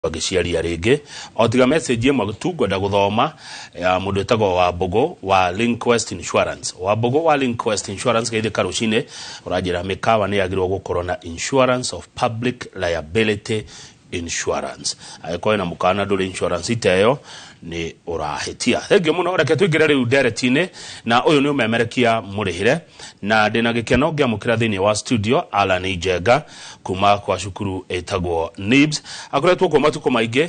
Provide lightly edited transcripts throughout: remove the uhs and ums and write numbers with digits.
Giciaria ringi otiga message ĩmwe tu ngwenda guthoma ya mundu etagwo wa Bogo wa Linkwest Insurance wa Bogo wa Linkwest Insurance geithika rucine urajira mikawa ni yagirwo gukorwo na insurance of public liability insurance ayiko na mukana nduri insurance iteyo ni urahitia thengio muno reke twingire riu direct-ine na uyu ni umemerekia murihire na ndina gikeno ngiamukira thini wa studio Allan Njenga kuma kwa cukuru etagwo NIBS akoretwo kwa matuko maingi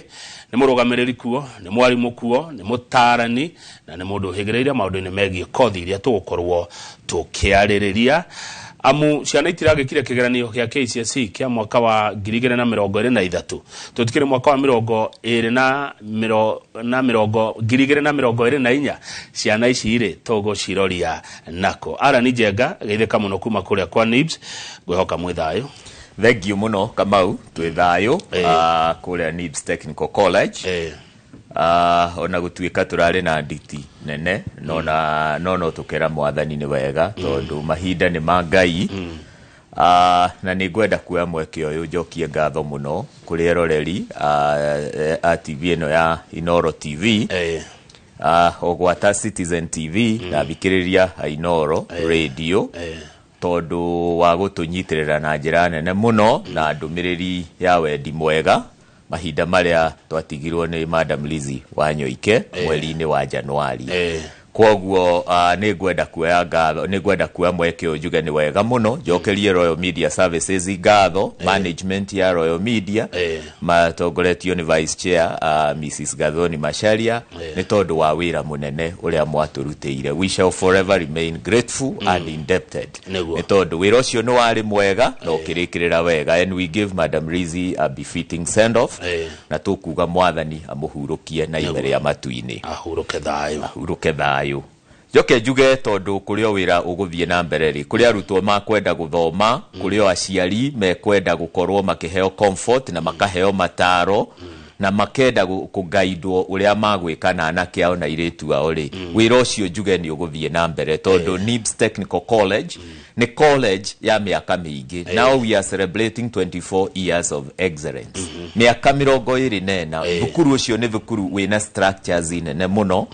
ni murugamiriri kuo ni mwarimu kuo ni mutarani na ni mundu higireire maundu-ini megie kothi iria tugukorwo tukiaririria amu ciana itiragikire kigeranio gya KCSE kia mwaka wa 2023 tutikire mwaka wa 2024 ciana ici ire togo ciroria nako Allan Njenga geithika muno kuma kuria kwa NIBS gwehoka mwithayo thank you muno Kamau twithayo kuria NIBS Technical College ona gutuika turare na nditi nene no tukera mwathani ni wega tondu mahinda ni mangai na ni gwenda kuya mweke uyu njokie ngatho muno kuri eroreri TV ino ya Inoro TV ogwata Citizen TV na bikiriria Inoro radio tondu wa gutunyitirira na njira nene muno na ndumiriri ya wendi mwega mahinda maria twatigirwo ni Madam Lizzy Wanyoike mweri-ini wa Januari kwoguo ni gwenda kuya ngatho ni gwenda kuya mweke ujuge ni wega muno njokerie Royal Media Services ngatho management ya Royal Media matongoretio ni Vice Chair Mrs. Gathoni Macharia ni tondu wa wira munene uria mwaturutire. We shall forever remain grateful and indebted ni tondu wira ucio ni wari mwega na ukirikirira wega and we give Madam Lizzy a befitting send off na tukuga mwathani amuhurukie na imbere ya matu-ini ahuruke thayo Joke juge tondu kurio wira uguthie na mbere ri kuria arutwo makwenda guthoma kurio aciari mekwenda gukorwo makiheo comfort na makaheo mataro na makenda kugaidwo uria magwika na anake ao na iretu ao ri wira ucio juge ni uguthie na mbere tondu NIBS Technical College ni college ya miaka mingi. Now we are celebrating 24 years of excellence. Miaka 24 thukuru ucio ni thukuru wina structures nene muno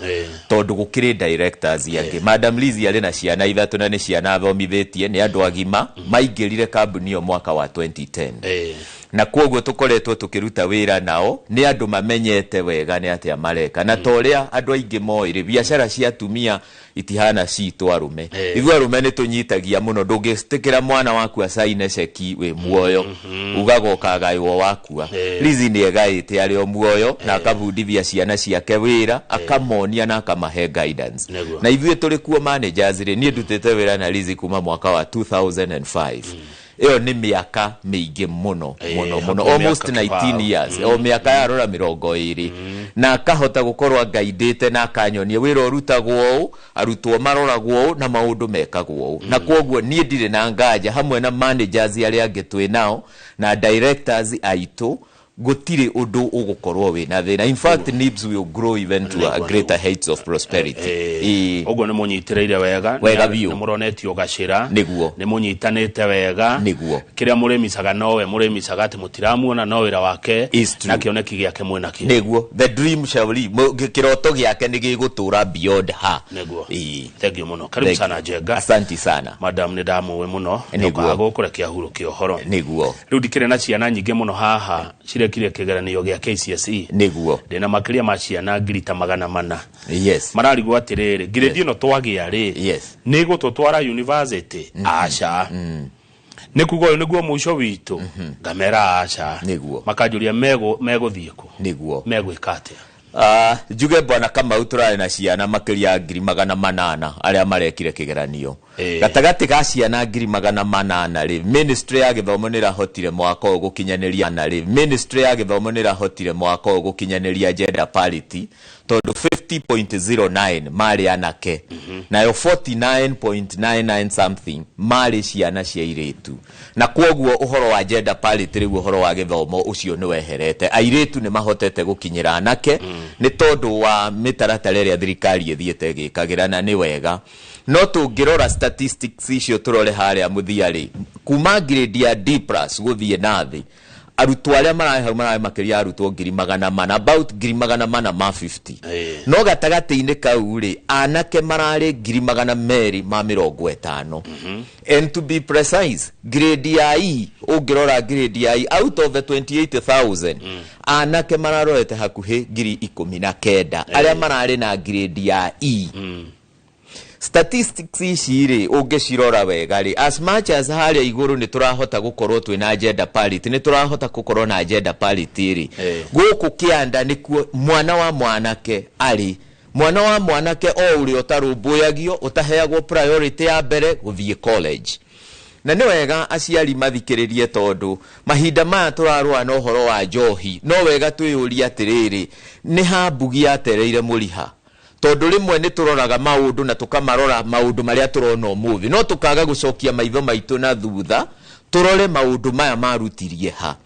tondu gukiri directors yake Madam Lizzy ari na ciana ithatu na ni ciana thomithitie ni andu agima maingirire kambuni yo mwaka wa 2010 na kwoguo tukoretwo tukiruta wira nao ni andu mamenyete wega ni atia mareka na toria andu aingi moire biashara cia tumia itihana citu arume igwa arume ni tunyitagia muno ndungistikira mwana waku asaine ceki we muoyo ugagoka gaiwo wakua Lizzy ni egaite ari o muoyo na akabundithia ciana ciake wira akamonia na akamahe guidance na ithuĩ turi kuo managers ri ni ndutete wira na Lizzy kuma mwaka wa 2005 Eo ni miaka mingi muno almost 19 years o miaka ya rora 20 na akahota gukorwa guidete na akanyonie wira urutagwo arutwo maroragwo na maundu mekagwo na kwoguo nie ndire na ngaja hamwe na managers aria angitwe nao na directors aitu gutire undu ugukorwo we na thina. In fact NIBS will grow even to a greater heights of prosperity. Ogo ni munyitireire wega ni muronetio gacira niguo ni munyitanite wega niguo kiria muremisaga nowe muremisaga ati mutiramuona no wira wake na kioneki giake mwena ki niguo the dream shall live kiroto giake ni gigutura beyond her niguo thank you muno karibu sana Njenga asante sana madam ni damu we muno niguo kurekia huru kiohoro niguo riu dikire na ciana nyinge muno haha kire kigeranio gya KCSE niguo ndina makiria ma ciana 400 yes mararigwo atiriri grade ino twagia ri yes nigo tutwara university acha nikugo niguo muisho witu ngamera acha niguo makajuria mego thieko niguo mego ikate juge bwana kama uturare na ciana makiria 800 aria marekire kigeranio gatagati ga ciana 800 ri ministry ya githomo ni rahotire mwaka uyu gukinyaniria na ri ministry ya githomo ni rahotire mwaka uyu gukinyaniria gender parity tondu 50.09 mari anake na yo 49.99 something mari ciana cia iretu na kwoguo uhoro wa gender parity riu uhoro wa githomo ucio ni weherete airetu ni mahotete gukinyira anake ni tondu wa mitaratara iria thirikari ithiete gikagira na ni wega no tungirora statistics icio turore haria muthiari kuma grade ya D+ guthie nathi arutwo aria marahe makiria arutwo 400 about 450 no gatagati-ini kau ri anake marari 250 and to be precise grade ya E ungirora grade ya E out of the 28,000 anake mararorete hakuhi 19,000 aria marari na grade ya E. Statistics ici ungicirora wega ri as much as haria iguru ni turahota gukorwo twina gender parity ni turahota gukorwo na gender parity ri guku kianda nikuo mwana wa mwanake ari mwana wa mwanake o uri otarumbuagio utaheagwo priority ya mbere guthie college na ni wega aciari mathikiririe tondu mahinda maya turarua no horo wa njohi no wega twiyuria atiriri ni ha mbugi atereire muriha tondu rimwe ni turoraga maundu na tukamarora maundu maria turona umuthi no tukaga gucokia maitho maitu na thutha turore maundu maya marutirie ha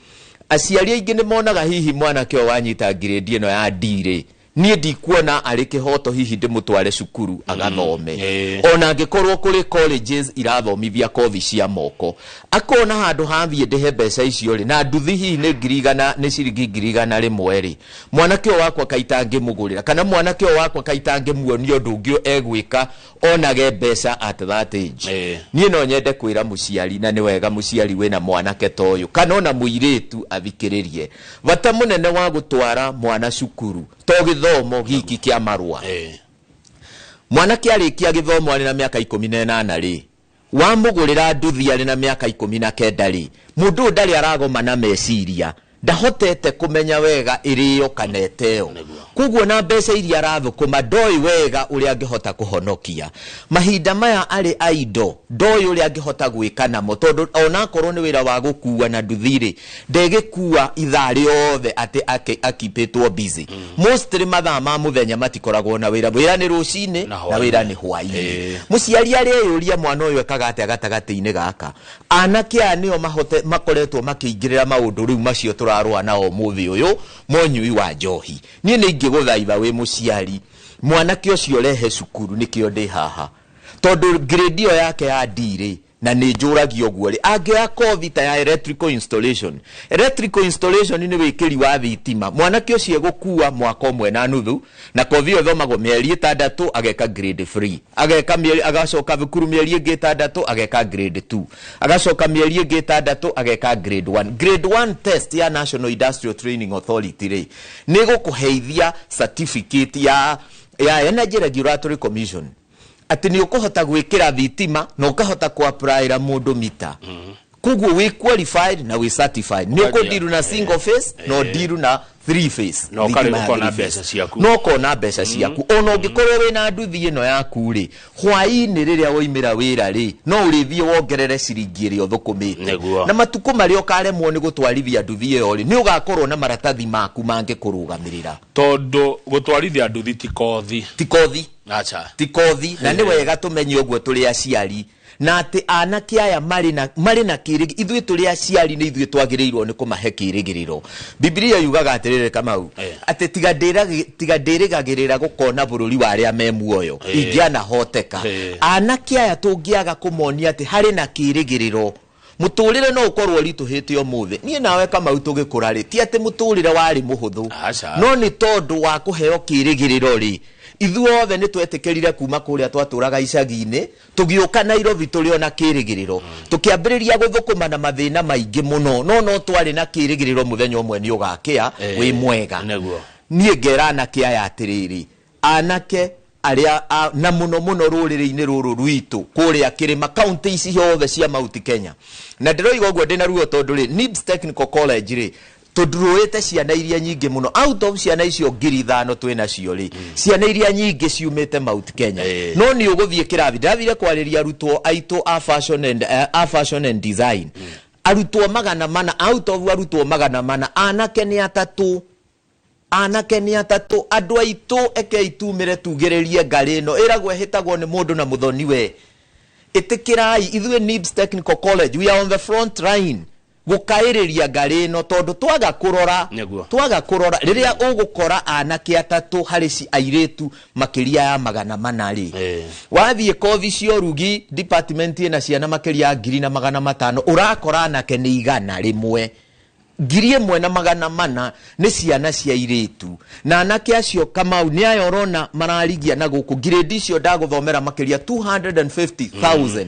aciari aingi ni monaga hihi mwana kio wanyita grade ino ya D nie ndikuona ari kihoto hihi ndimutware cukuru agathome ona angikorwo kuri colleges irathomithia kothi cia moko akona handu hathie ndehe mbeca icio ri na nduthi hihi ni ngirigana ni ciringi ngirigana rimwe ri mwanake wakwa kaitange mugurira kana mwanake wakwa kaitange muonio ndungio egwika onage mbeca at that age nie no nyende kwira muciari na ni wega muciari wina mwanake toyo kana ona muiritu athikiririe bata munene wa gutwara mwana cukuru to githomo giki kia marua mwanake arikia githomo ari na miaka 18 ri wa mugurira nduthi ari na miaka 19 ri mundu ndari aragoma na meciria ndahotete kumenya wega iriyo kaneteo kuguo na mbeca iria arathukuma ndoi wega uria angihota kuhonokia mahinda maya ari aido ndoi uria angihota gwika namo tondu ona korwo ni wira wa gukua na nduthiri ndegikua ithari othe ati akipetwo busy mostly mathaa ma muthenya matikoragwo na wira ni rucini na wira ni hwaini muciari ari yuria mwana uyu ekaga ati agatagati-ini gaka anake anio makoretwo makiingirira maundu riu macio turarwa nao muthi uyu monyui wa njohi nie ni ingiguthaitha wi muciari mwanake ucio rehe cukuru nikio ndi haha tondu grade yo yake ya D na ni njuragio guo ri angia kothi ta ya electrical installation ni wikiri wa thitima mwanake ucio gukua mwaka umwe na nuthu na kothi yo thomagwo mieri 6 ageka grade 3 ageka mieri agacoka thukuru mieri 6 ageka grade 2 agacoka mieri 6 ageka grade 1 grade 1 test ya National Industrial Training Authority ri ni gukuheithia certificate ya Energy Regulatory Commission ati ni ukuhota gwikira thitima no ukahota kuapply mundu mita kuguo we qualified na we certified ni ukundiru na single phase no diru na 3 phase no kona mbeca ciaku no kona mbeca ciaku ona ungikorwo wina nduthi ino yaku ri hwaini riria woimira wira ri no urithie wongerere ciringi ri othukumite na matuko mario karemwo ni gutwarithia nduthi iyo ri ni ugakorwo na maratathi maku mange kurugamirira tondu gutwarithia nduthi ti kothi acha ti kothi na ni wega tumenye uguo tuli aciari na ati anake aya mari na kirigi ithui tuli aciari ni ithui twagirirwo ni kumahe kirigiriro Biblia yugaga atirire Kamau ati tigadirigagirira gukona bururi wa aria memuoyo ingiana hoteka anake aya tungiaga kumonia ati hari na kirigiriro muturire no ukorwo rituhite umuthi nie nawe Kamau tugikura ri ti ati muturire wari muhuthu no ni tondu wa kuheo kirigiriro ri ithuothe ni twetikirire kuma kuria twaturaga icagi-ini tugiuka Nairobi turi ona kirigiriro tukiambiriria guthukuma na mathina maingi muno no twari na kirigiriro muthenya umwe ni ugakia wi mwega nie ngera anake aya atiriri anake aria na muno ruriri-ini ruru rwitu kuria kirima county ici ciothe cia Mount Kenya na ndiroiga uguo ndina ruo tondu ri NIBS Technical College ri tudruete ciana iria nyingi muno out of ciana icio 5,000 twina cio ri ciana iria nyingi ciumite Mount Kenya no ni uguthie kirathi ndathire kwariria arutwo aitu a fashion and design arutwo 400 out of arutwo 400 anake ni atatu andu aitu eke itumire tugiririe ngari no iragwe hitagwo ni mundu na muthoni we itikirai ithuĩ NIBS Technical College we are on the front line gukairiria ngari no tondu twaga kurora riria ugukora anake atatu hari ci airetu makiria ya 400 ri wathie kothi cio rugi department ina ciana makiria 500 urakora anake ni 100 rimwe girie mwena magana mana ni ciana cia iritu na anake acio Kamau ni ayorona mararigia na guku grade icio ndaguthomera makiria 250,000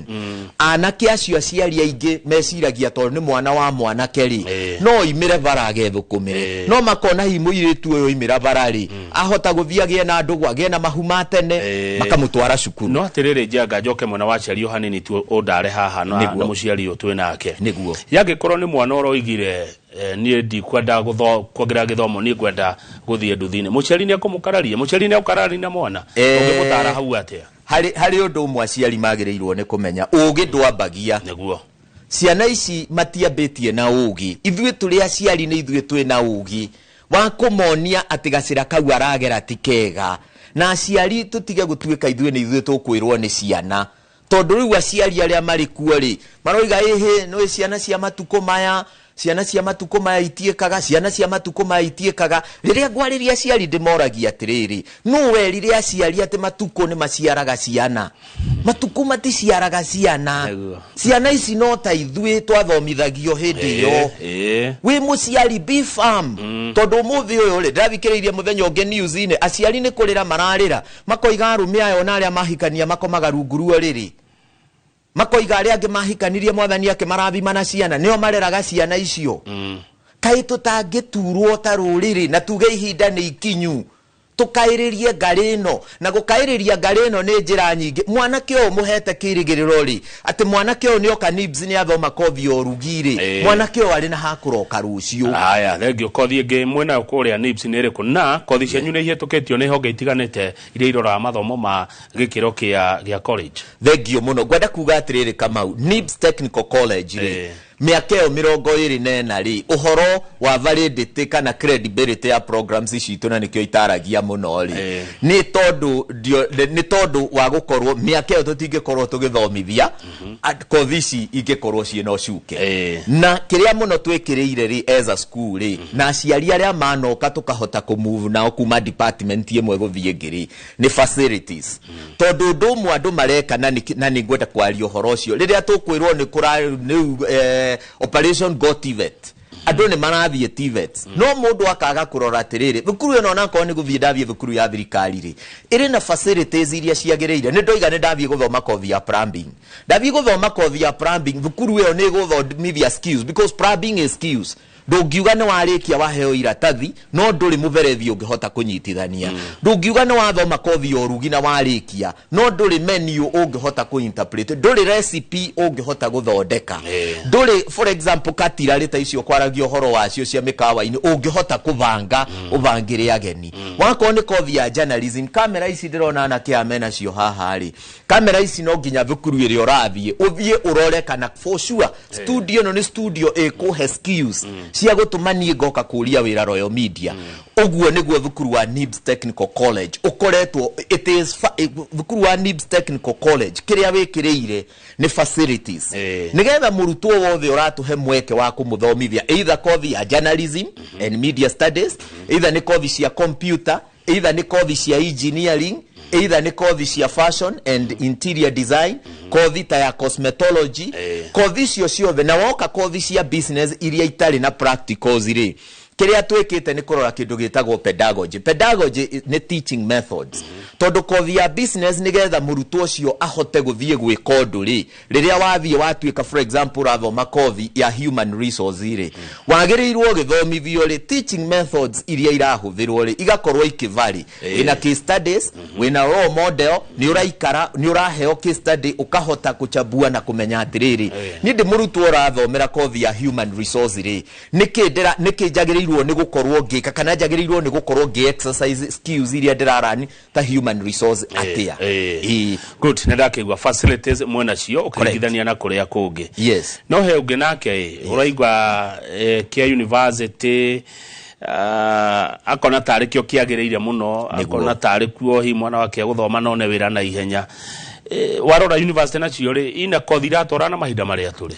anake acio aciari aingi meciragia tondu ni mwana wa mwanake ri no imire barage thukumire no makona himu iritu uyo imira barari ahota guthiagie na ndugu agie na mahuma tene makamutwara cukuru no atiriri Njenga njoke mwana wa ciari hanini tu ondare haha na muciari utwe nake niguo yagikorwo ni mwana oroigire nie ndi kwenda kuongerera githomo ni kwenda guthie nduthine muciari ni akumukararia muciari ni ukarari na mwana ungimutara hau atia hari undu umwe aciari magirirwo ni kumenya ugi ndwambagia niguo ciana ici matiambitie na ugi ithuĩ tũrĩ aciari ni ithuĩ twĩ na ugi wa kumonia ati gacira kau aragera tikega na aciari tutige gutuĩka ithuĩ ni ithuĩ tũkwĩrwo ni ciana tondu riu aciari aria mari kuo ri maroiga no ciana cia matuko maya itiekaga ciana cia matuko maya itiekaga riria gwariria aciari ndimoragia atiriri no werire aciari ati matuko ni maciaraga ciana matuko maticiaraga ciana ciana ici no ta ithuĩ twathomithagio hindi yo wi muciari be farm tondu muthi uyu ri ndathikiriirie muthenya ungi news-ini aciari ni kurira mararira makoiga arume ayo na aria mahikania makomaga runguruo riri makoiga aria angi mahikanirie mwathani ake marathima na ciana nio mareraga ciana icio kai tutangiturwo ta ruriri na tuge ihinda ni ikinyu tukairirie ngarino na gukairiria ngarino ni njira nyingi mwanake o muhete kirigiriro ri ati mwanake o ni oka NIBS ni athoma kothi o rugire mwanake o ari na hakuroka rucio aya thengio kothi ngi mwena kuria NIBS ni iriku na kothi cianyu ni hitukitio ni honge itiganite iria irora mathomo ma gikiro kia college thengio muno gwenda kuga atiriri Kamau NIBS Technical College ri miakeo 24 ri uhoro wa validity kana credibility ya programs ici na nikio itaragia muno ri ni tondu wa gukorwo miakeo tutingikorwo tugithomithia kothi ingikorwo cie no cuke na kiria muno twikiriire ri as a school ri na aciari aria manoka tukahota kumove nao kuma department imwe guthie ngiri ni facilities tondu ndumu andu mareka na ni ngwenda kwaria uhoro ucio riria tukwirwo ni kura operation go TVET adu ni marathie TVET no mundu akaga kurora atiriri thukuru eno nako ni guthie ndathie thukuru ya thirikari ri iri na facilities iria ciagereire ni ndoiga ni ndathie guthoma kothi ya plumbing ndathie guthoma kothi ya plumbing thukuru eno ni guthomithia skills because plumbing is skills ndungiuga ni warikia waheo iratathi no nduri muverethi ungihota kunyitithania ndungiuga ni wathoma kothi ya urugi na warikia no nduri menu ungihota kuinterpret nduri recipe ungihota guthondeka nduri for example katira rita icio kwaragio horo wacio cia mikawa-ini ungihota kuvanga uvangire ageni wako ni kothi ya journalism kamera ici ndirona na kiamena cio haha ri kamera ici no nginya thukuru iri urathie uthie urore kana for sure studio no ni studio ekuhe skills cia gutumanie ngoka kuria wira Royal Media uguo niguo thukuru wa NIBS Technical College ukoretwo it is thukuru wa NIBS Technical College kiria wikiriire ni facilities nigetha murutwo wothe uratuhe mweke wa kumuthomithia either kothi ya journalism and media studies either ni kothi cia computer either ni kothi cia engineering either ni kothi cia fashion and interior design kothi ta ya cosmetology kothi cio ciothe na woka kothi cia business iria itari na practicals ri kiria twikite ni kurora kindu gitagwo pedagogy ni teaching methods tondu kothi ya business nigetha murutwo cio ahote guthie gwika undu ri riria wathie watuika for example rathoma kothi ya human resource ri wagirirwo githomithio ri teaching methods iria irahuthirwo ri igakorwo ikivari ina case studies wina role model ni uraikara ni uraheo case study ukahota kuchambua na kumenya atiriri ni ndi murutwo rathomera kothi ya human resource ri nikijagiriirwo ni gukorwo ngika kana jagirirwo ni gukorwo ngi exercise skills iria ndirarani ta human resource atia good ndakigwa facilities mwena cio ukirigithania na kuria kungi yes no he ungi nake uraigwa kia university akona tarikio kiagireire muno akona tarikuo hi mwana wake guthoma none wira na ihenya warora university na cio ri ina kothi ratora na mahinda maria turi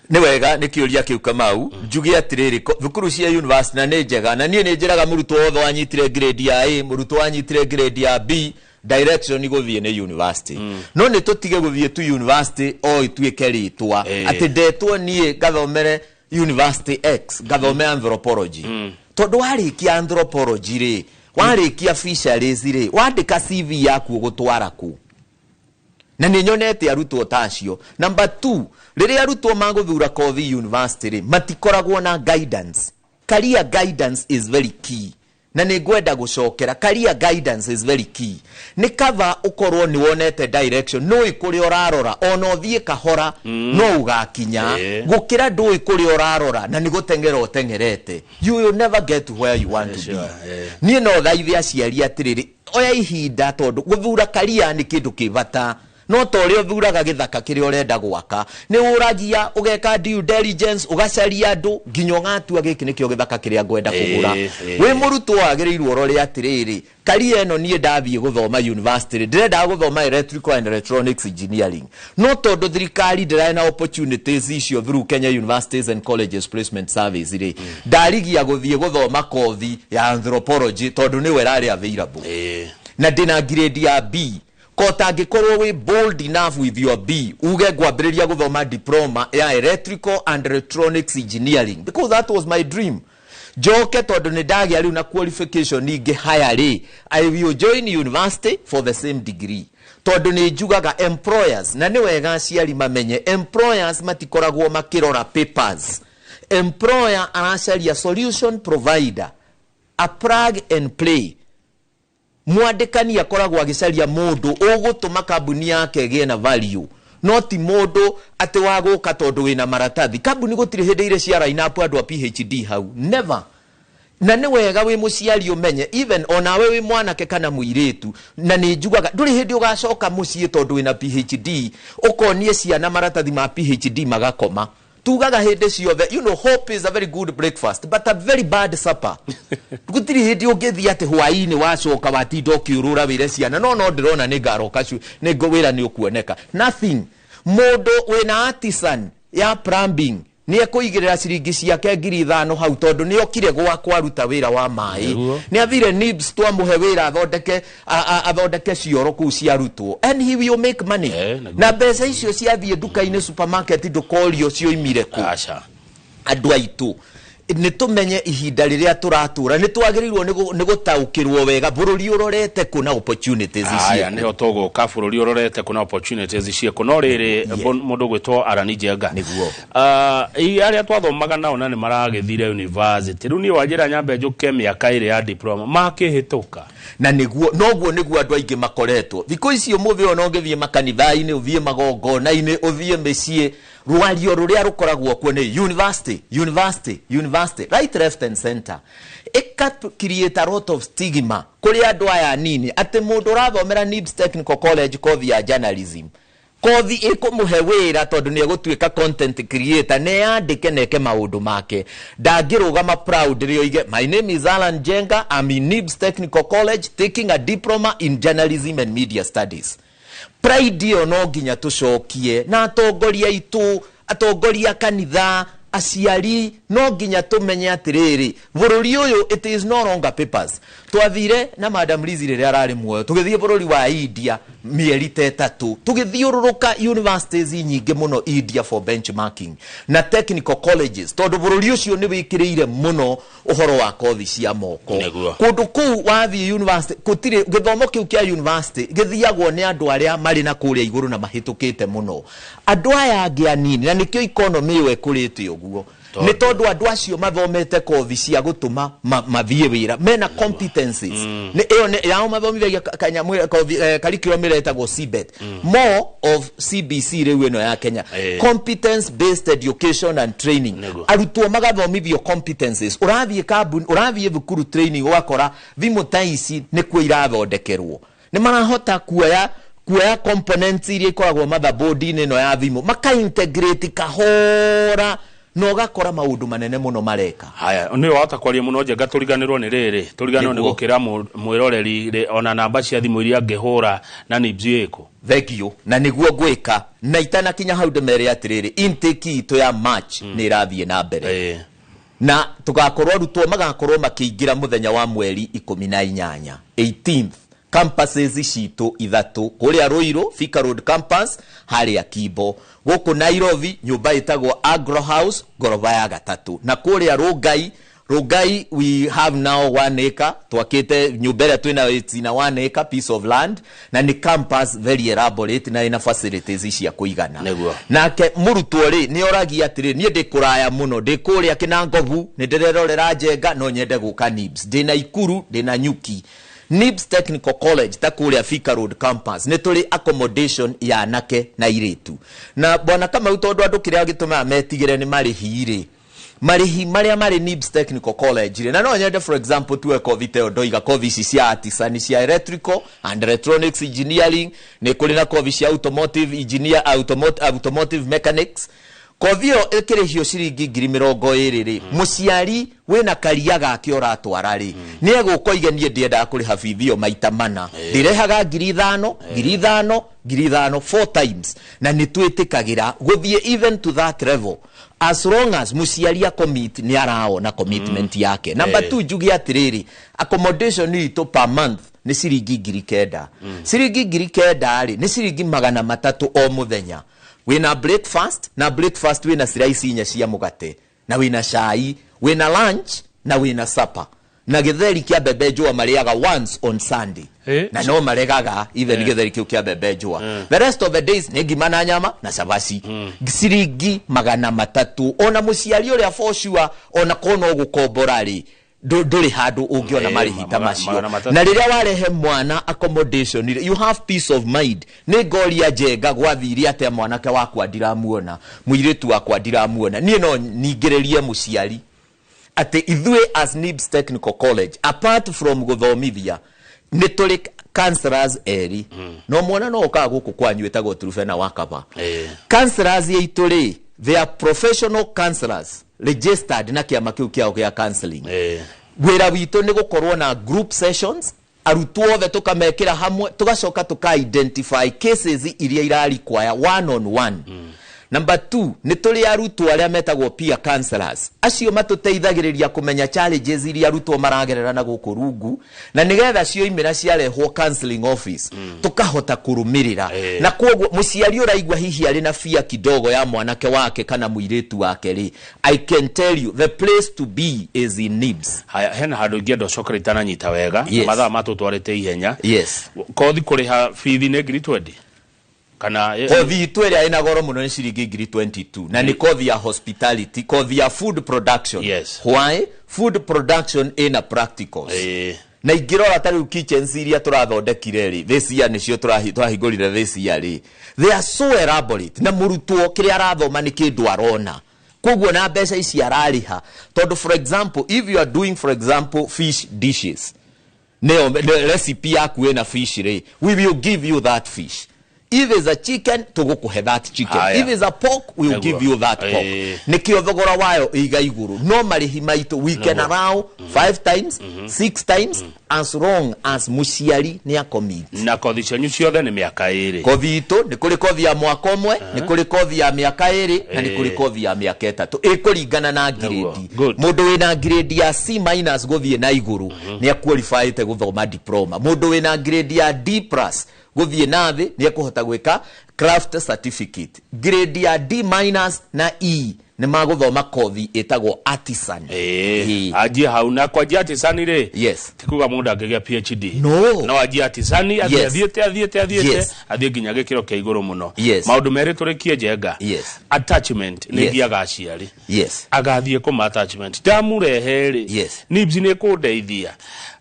ni wega ni kiuria kiu Kamau njugi atiriri thukuru cia university na ni njega na nie ni njiraga murutwo wothe wanyitire grade ya A murutwo wanyitire grade ya B direction guthie ni university no ni tutige guthie tu university o ituike ritwa ati ndetwo nie gathomere University X gathome anthropology tondu warikia anthropology ri warikia fisheries ri wandika CV yaku gutwara ku na ninyonete arutwo tacio. Number 2, riri arutwo maguthura Kothi University ri matikoragwo na guidance. Career guidance is very key. Na nigwenda gucokera, career guidance is very key. Ni kava ukorwo ni wonete direction no ikuri orarora ono thie kahora no ugakinya gukira ndui kuri orarora na nigutengera otengerete, you will never get to where you want to be. Ni no thaithia aciari atiriri oya ihinda tondu guthura career ni kindu kibata no tore othuraga githaka kiri orenda gwaka ni uragia ugeka due diligence ugacaria andu nginya ngatua giki nikio githaka kiri ngwenda kugura we murutwo agirirwo rore atiriri kari eno nie ndathie guthoma university ndirenda guthoma electrical and electronics engineering no tondu thirikari ndirena opportunities icio through Kenya Universities and Colleges Placement Service ri ndarigia guthie guthoma kothi ya anthropology tondu ni we rari available na dina grade ya B. Kota gikorwo we bold enough with your B uge gwambiriria guthoma diploma ya electrical and electronics engineering because that was my dream. Joke tondu ni ndagia riu na qualification ninge higher ri I will join university for the same degree tondu ni njugaga employers na ni wega aciari mamenye employers matikoragwo makirora papers. Employer aracaria solution provider, a plug and play. Mwandikani akoragwo agicaria mundu ugutuma kambuni yake gie na value not mundu ati waguka tondu wina maratathi. Kambuni gutire hindi ire cia line up andu a PhD hau, never. Na ni wega we muciari umenye even onawe we mwanake kana muiritu na ni njugaga nduri hindi ugacoka mucie tondu wina PhD ukonie ciana maratathi ma PhD magakoma tugaga hindi ciothe. You know, hope is a very good breakfast but a very bad supper. Gutiri hindi ugethi ati hwaini wacoka watindo kiurura wire ciana no ndirona ni ngaroka cu ni ngwira ni ukuoneka nothing. Modo wena artisan ya plumbing ni ekuigirira ciringi ciake 5,000 hau tondu ni okire gwakwa ruta wira wa mai ni athire NIBS twamuhe wira athondeke cioro ku cia rutwo and he will make money. Na mbeca icio ciathie duka-ini supermarket ndukorio cioimire ku andu aitu ni tumenye ihinda riria turatura ni twagirirwo ni gutaukirwo wega bururi urorete kuna opportunities ici. Aya niho tuguka bururi urorete kuna opportunities ici kuno riri mundu gwitwo Allan Njenga niguo aria twathomaga nao na ni maragithire university riu ni wajira nyambe njuke miaka iri ya diploma makihituka na niguo noguo niguo andu aingi makoretwo thiko icio muthi ona ngithie makanitha-ini uthie magongona-ini uthie mecii rwario ruria rukoragwo kuo ni university right left and center. Ika create a lot of stigma kuri andu aya nini ati mundu rathomera NIBS Technical College kothi ya journalism kothi ikumuhe wira tondu ni egutwika content creator ne andike neke maundu make ndangirugama proud rio ige my name is Allan Njenga, I'm in NIBS Technical College taking a diploma in journalism and media studies. Pride yo no nginya tucokie na atongoria itu atongoria kanitha aciari no nginya tumenye atiriri bururi uyu it is no longer papers. Twathire na Madam Liz riri arari muoyo tugithie bururi wa India mieri 3 tugithiururuka universities nyingi muno India for benchmarking na technical colleges tondu bururi ucio ni wikiriire muno uhoro wa kothi cia moko kundu ku wathi university kutire githomo kiu kia university githiagwo ni andu aria mari na kuria iguru na mahitukite muno andu aya angi anini na nikio economy we kurite uguo ni tondu andu acio mathomete kothi cia gutuma mathie wira mena competencies ni iyo ni yao mathomithagia kanyamwira curriculum iretagwo CBET more of CBC riu ino ya Kenya competence-based education and training. Arutwo magathomithio competencies urathie kambuni urathie thukuru training wakora thimu ta ici ni kwa irathondekerwo ni marahota kuoya components iria ikoragwo motherboard-ini no ya thimu maka integrate kahora no gakora maundu manene muno mareka. Haya ni wata kwaria muno Njenga turiganirwo ni riri turiganirwo ni gukira mwiroreri ona namba cia thimu iria ngihura na NIBS iko thegio na niguo gwika na itana kinya hau ndemere atiriri intake itu ya March ni irathie na mbere na tugakorwo rutwo magakorwo makiingira muthenya wa mweri 18th campuses citũ ithatu kuria Ruiru Thika Road campus haria Kibo, guku Nairobi nyumba itagwo Agro House goroba ya gatatu, na kuria Rugai we have now 1 acre twakite nyumba ĩrĩa twina ĩtina 1 acre piece of land, na ni campus very elaborate na ina facilities cia kuigana. Nake murutwo ri ni oragia atiri nie ndikuraya muno ndikuria Kinangovu ni ndirerorera Njenga no nyende guka NIBS, ndina Ikuru ndina Nyuki. NIBS Technical College takuria Thika Road campus ni tuli accommodation ya anake na iritu, na bwana kama utondu andu kiria gituma metigire ni marihi maria mari NIBS Technical College na no nyende for example tuwe Kothi ndoiga Kothi cia artisan cia electrical and electronics engineering, ni kuri na Kothi cia automotive engineer automotive mechanics. Kovio ekirihio ciringi 20,000 muciari wena karia gake oratwara ri ni egukoige nie ndienda kuri hafithio maita mana ndirehaga 5,000 4 times na nitwitikagira guthie even to that level as long as muciari commit ni araona commitment yake. Number 2 jugi atiriri accommodation ni to per month ni ciringi 9,000 ciringi 9,000 ri ni ciringi 300 o muthenya. Wina breakfast na breakfast wina slice inya cia mugate na wina chai wina lunch na wina supper na githeri kia bebejwa mariaga once on Sunday na no maregaga even githeri kia bebejwa the rest of the days ni ngima na nyama na sabasi ciringi 300 ona muciari uria for sure ona kono gukomborari nduri handu ungiona marihita macio na riria warehe mwana accommodation you have peace of mind. Ni ngoria Njenga gwathiri ate mwanake wakwa ndiramuona muiritu wakwa ndiramuona nie no ningererie muciari ate ithwe as NIBS Technical College apart from guthomithia ni tuli counselors eri no mwana no ka guku kwanyu etagwo Trufena Wakaba counselors yeituri they are professional counselors registered na kiama kiu kiao kia counseling wira witu ni gukorwo na group sessions arutwo othe tukamekira hamwe tugacoka tuka identify cases iria irari kwaya one on one. Number 2 ni tuli arutwo aria metagwo peer counselors acio matuteithagiriria kumenya challenges iria arutwo maragerera na guku rungu na nigetha cio imira ciarehwo counseling office tukahota kurumirira na kwoguo muciari uraigwa hihi ari na fear kidogo ya mwanake wake kana muiritu wake ri I can tell you the place to be is in NIBS. Haya hena handu ingendo cokeritana nyita wega mathaa matutwarite ihenya Kothi kuriha fithi ne 20 kana Kothi itweria ina goro muno ni ciringi 22 na ni Kothi ya hospitality, Kothi ya food production. Why food production in a practicals na igirora tari kitchens iria turathondekire ri this year nicio turahingurire this year ri they are so elaborate na murutwo kiria arathoma ni kindu arona kugwo na mbeca ici arariha tondu for example if you are doing for example fish dishes no recipe yaku ina fish ri we will give you that fish. If it's a chicken, tugukuhe that chicken. If it's a pork, we will give you that pork. Nikio thogora wayo iga iguru. No marihi maitu we can allow 5 times, 6 times as long as muciari ni akomit. Na Kothi cenyu ciothe ni miaka 2. Kothi itu ni kuri Kothi ya mwaka umwe, ni kuri Kothi ya miaka 2 na ni kuri Kothi ya miaka 3. Ikuringana na grade. Mundu wina grade ya C- guthie na iguru ni aqualified guthoma diploma. Mundu wina grade ya D+ guthie nathi ni ekuhota gwika craft certificate. Grade ya D- na E ni maguthoma Kothi etagwo artisan. Ajie hau na kwa artisan ri tikuga mundu angegia PhD no ajie artisan athiete athie ginya gikiro kia iguru muno maundu meri turikie Njenga attachment ni giaga aciari agathie kuma attachment damurehe ri NIBS ni kundeithia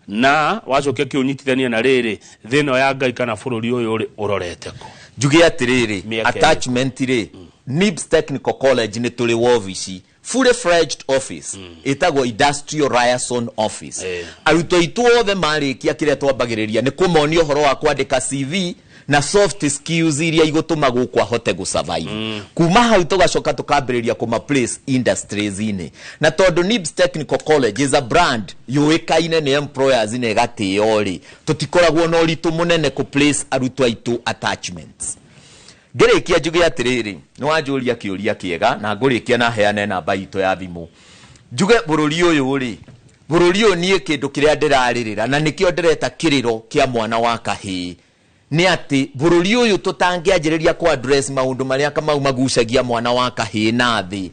na wacoke kiunyitithania na riri thino ya Ngai kana bururi uyu uri urorete ko jugi atiriri attachment ri NIBS Technical College ni tuli office fully fledged office etagwo industrial liaison office arutwo itu othe marikia kiria twambagiriria ni kumonio horo wa kwandika CV na soft skills iria igutuma gukwa hote gu survive kuma hau tugacoka tukambiriria kuma place industries ine na tondu NIBS Technical College is a brand yuikaine ni employers ine gatiori tutikoragwo no ritu munene ku place arutwo itu attachments. Ngirikia njuge atiriri ni wanjuria kiuria kiega na ngurikia na heane namba itu ya thimu njuge bururi uyu ri bururi nie kindu kiria ndiraririra na nikio ndireta kiriro kia mwana wa kahii ni ati bururi uyu tutangianjiriria ku address maundu maria kama magucagia mwana wa kahii na thi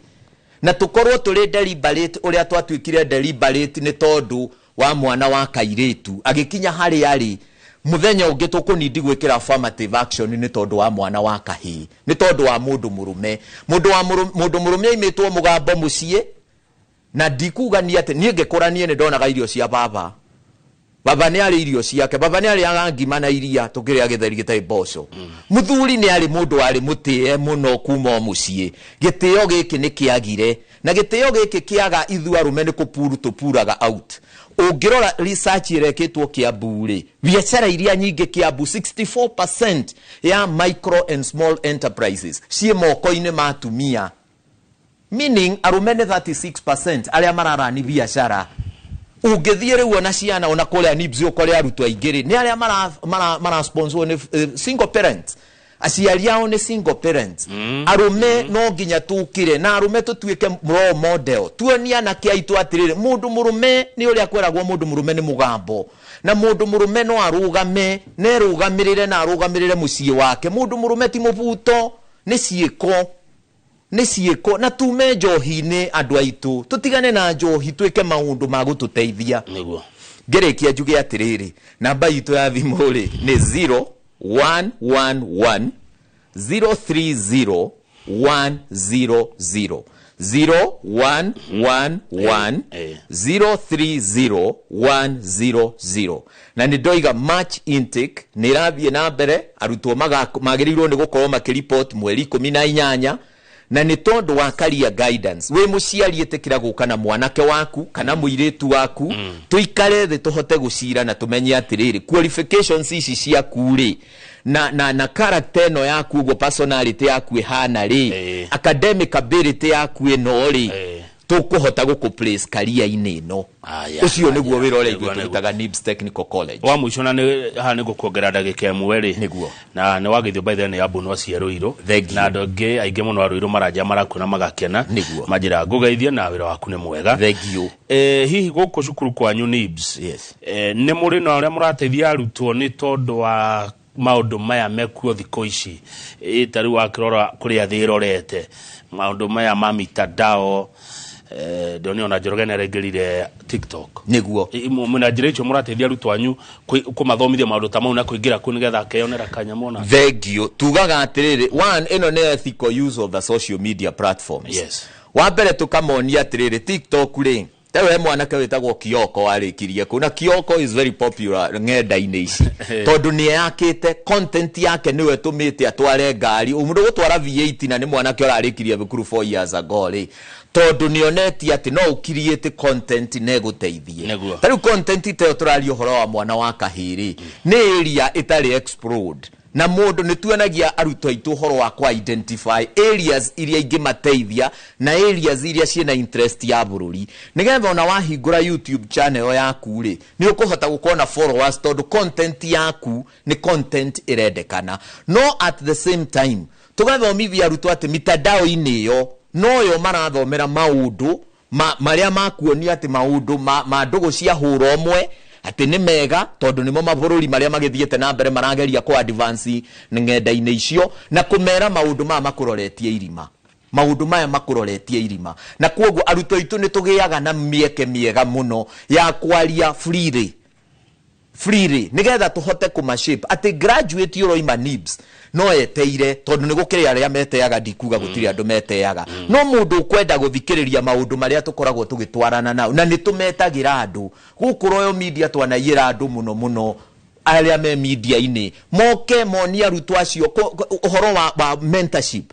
na tukorwo tuli deliberate uria twatwikire deliberate ni tondu wa mwana wa kairitu agikinya hari ari muthenya ungi tukunindi gwikira affirmative action ni tondu wa mwana wa kahii ni tondu wa mundu murume imitwo mugambo mucie na ndikugania ati nie ngekoranie ni ndonaga irio cia baba ni ari irio ciake baba ni ari angima na iria tukiria githeri gitai boco muthuri ni ari mundu ari mutie muno kuma mucie gitio giki ni kiagire na gitio giki kiaga ithu arume ni kupuru tupuraga out ungirora research ireketwo Kiambu biashara iria nyingi Kiambu 64% ya micro and small enterprises cie moko-ini matumia meaning arumene 36% aria mararani biashara ungithie riu ona ciana ona kule NIBS ukore arutwo aingiri ni aria mara sponsor ni single parents aciari ao ni single parents arume no nginya tukire na arume tutuike role model tuonia na kia itu atirire mundu murume ni uria kweragwo mundu murume ni mugambo na mundu murume no arugame ne rugamirire na arugamirire mucie wake mundu murume ti mubuto ni ciiko na tume njohi-ini andu aitu tutigane na njohi twike maundu ma gututeithia niguo ngerekia njuge atiriri namba itu ya thimu ri ni 0111 030 100 0111 030 100 na ni ndoiga match intake ni rabie na mbere arutwo magirirwo ni gukorwo makireport mweri 18 na ni tondu wa career guidance we muciari etekira guka na mwanake waku kana muiritu waku tuikare thi tuhote gucira na tumenye atiriri qualifications ici cia kuri na character no yaku go personality yaku hana ri academic ability yaku no ri tukuhota guku place career-ini no ucio niguo wira ule ithu turutaga NIBS Technical College wa muicona ni ha ni gukuongera ndagika imwe ri niguo na ni wagithio by the way ya bunu aciaruiro na andu angi aingi muno aruiro maraja marakuna magakena majira ngugeithia na wira waku ni mwega thegio hihi guku cukuru kwanyu NIBS ni muri na uria murateithia arutwo ni tondu wa maundu maya mekuo thiko ici itari wa kirora kuria thirorete maundu maya ma mitandao doni ona jorogene regelire TikTok niguo muna jirecho murateithia arutwo anyu kumathomithia maundu ta mau na kuingira ku nigetha akeyonera kanyamona thegio tugaga atiriri one ino ne ethical use of the social media platforms wa mbere tukamonia atiriri TikTok ri tewe mwanake wetagwo Kioko warikirie kuna Kioko is very popular ngenda-ini ici tondu ni yakite content yake niwe tumite atware ngari umundu gutwara V8 na ni mwanake orarikirie thukuru 4 years ago ri tondu nioneti ati no ukiriete content neguteithie tari content te turario horo wa mwana wa kahiri ni area itari explode na mundu nituonagia arutwo aitu horo wa kwa identify areas iria ingimateithia na areas iria ciena interest ya bururi nigetha ona wahingura YouTube channel yaku ri ni ukuhota gukona followers tondu content yaku ni content irendekana no at the same time tugathomithia arutwo ati mitandao-ini yo no yo marathomera maundu maria makuonia ati maundu ma ndugu cia huro mwe ati ni mega tondu nimo mabururi maria magithiete na mbere marageria ku advance ngenda-ini icio na kumera maundu ma makuroretie irima maundu maya makuroretie irima na kuogo arutwo itu ni tugiaga na mieke miega muno ya kwaria freely nigetha tuhote kumashape ati graduate yoro ima NIBS no eteire tondu ni gukire aria meteaga ndikuga gutiri andu meteaga no mundu kwenda guthikiriria maundu maria tukoragwo tugitwarana nao na ni tumetagira andu guku Royal Media twanayira andu muno aria me media-ini moke monia arutwo acio uhoro wa mentorship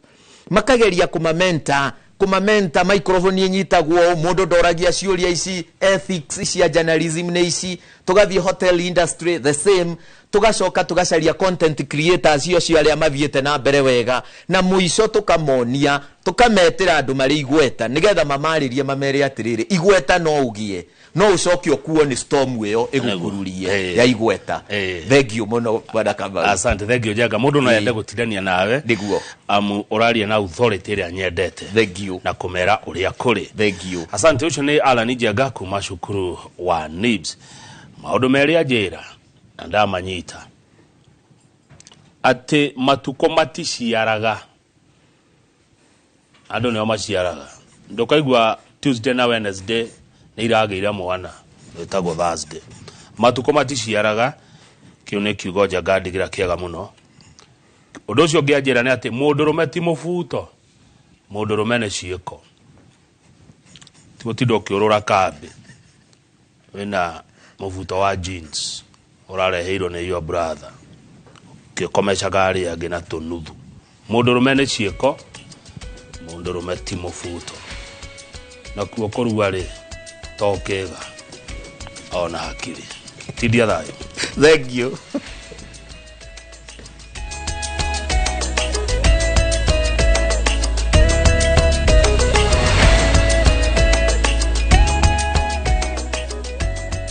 makageria kumamenta microphone nyitagwo mundu ndoragia ciuria ici ethics cia journalism ne ici tugathie hotel industry the same tugacoka tugacaria content creators cio aria mathiete na mbere wega na muico tukametira andu mari igweta nigetha mamaririe mamere atiriri igweta no ugie no ucoke okuo ni storm iyo igukururie ya igweta thank you muno bwana Kamau asante thank you Njenga mundu no yende gutidania nawe niguo uraria na authority ria nyendete thank you na kumera uria kuri thank you asante ucio ni Allan Njenga kuma cukuru wa NIBS maundu meri ajira na ndamanyita ati matuko maticiaraga andu nio maciaraga ndukaigwa Tuesday na Wednesday ni iragira mwana etagwo Thursday matuko maticiaraga kiune kiugo Njenga ndigira kiega muno undu ucio ngianjira ni ati mundurume ti mubuto mundurume ni ciiko timotindo kiurura kambi wina mubuto wa jeans urareheirwo ni your brother kikomesha gari agi na tunuthu mundurume ni ciiko mundurume ti mubuto na kuo korua ri tokega ona hakiri tidia thayo thank you